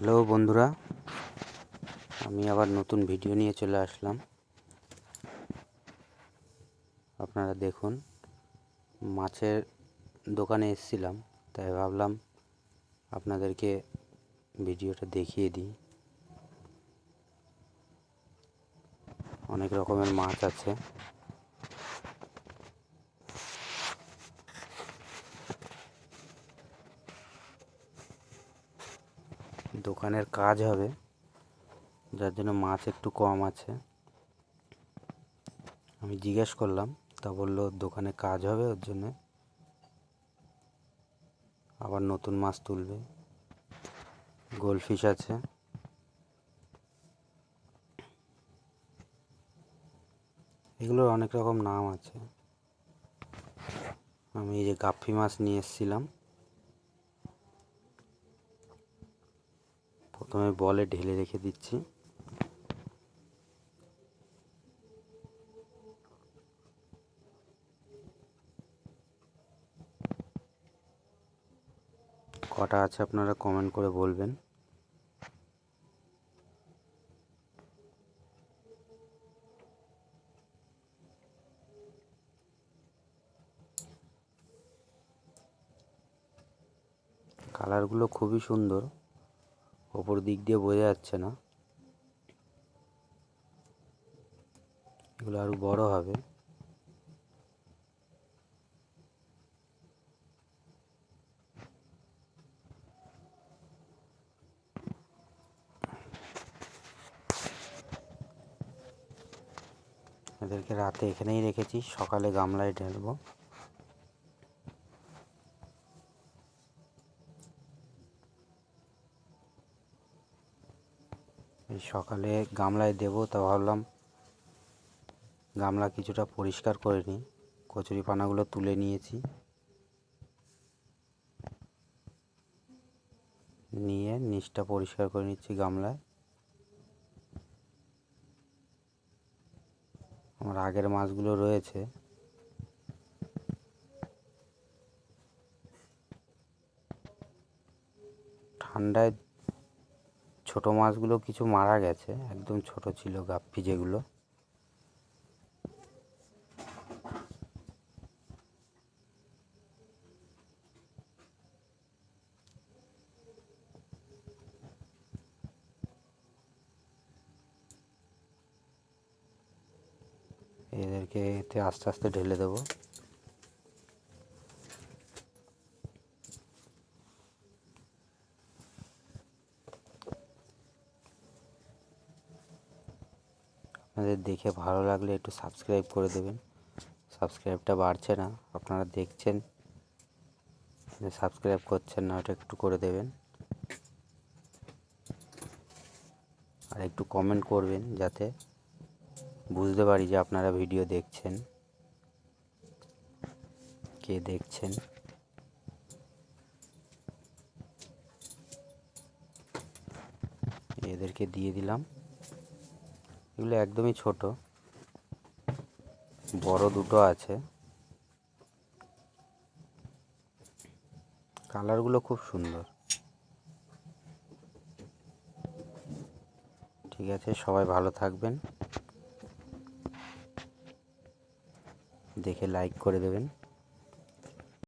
Hello বন্ধুরা, আমি আবার নতুন ভিডিও নিয়ে চলে আসলাম। আপনারা দেখুন, মাছের দোকানে এসেছিলাম, তাই ভাবলাম আপনাদেরকে ভিডিওটা দেখিয়ে দিই। অনেক রকমের মাছ আছে। দোকানের কাজ হবে, যার জন্য মাছ একটু কম আছে। আমি জিজ্ঞেস করলাম, তা বললো দোকানে কাজ হবে, ওর জন্যে আবার নতুন মাছ তুলবে। গোল্ডফিশ আছে, এগুলোর অনেক রকম নাম আছে। আমি এই যে গাপ্পি মাছ নিয়ে এসেছিলাম। প্রথমে বলে ঢেলে রেখে দিচ্ছি। কটা আছে আপনারা কমেন্ট করে বলবেন। কালারগুলো খুবই সুন্দর, ওপর দিক দিয়ে বোঝা যাচ্ছে না। এগুলো আরো বড় হবে। এদেরকে রাতে এখানেই রেখেছি, সকালে গামলায় ঢালবো। এই সকালে গামলায় দেবো, তা ভাবলাম গামলা কিছুটা পরিষ্কার করে নিই। কচুরিপানাগুলো তুলে নিয়েছি, নিয়ে নিচটা পরিষ্কার করে নিচ্ছি গামলায়। আমার আগের মাছগুলো রয়েছে, ঠান্ডায় ছোট মাছগুলো কিছু মারা গেছে, একদম ছোট ছিল গাপ্পি যেগুলো। এদেরকে এতে আস্তে আস্তে ঢেলে দেবো। আপনাদের দেখে ভালো লাগলে একটু সাবস্ক্রাইব করে দেবেন। সাবস্ক্রাইবটা বাড়ছে না, আপনারা দেখছেন যে সাবস্ক্রাইব করছেন না, ওটা একটু করে দেবেন। আর একটু কমেন্ট করবেন, যাতে বুঝতে পারি যে আপনারা ভিডিও দেখছেন, কে দেখছেন। এদেরকে দিয়ে দিলাম। এগুলো একদমই ছোট, বড় দুটো আছে। কালারগুলো খুব সুন্দর। ঠিক আছে, সবাই ভালো থাকবেন। দেখে লাইক করে দেবেন।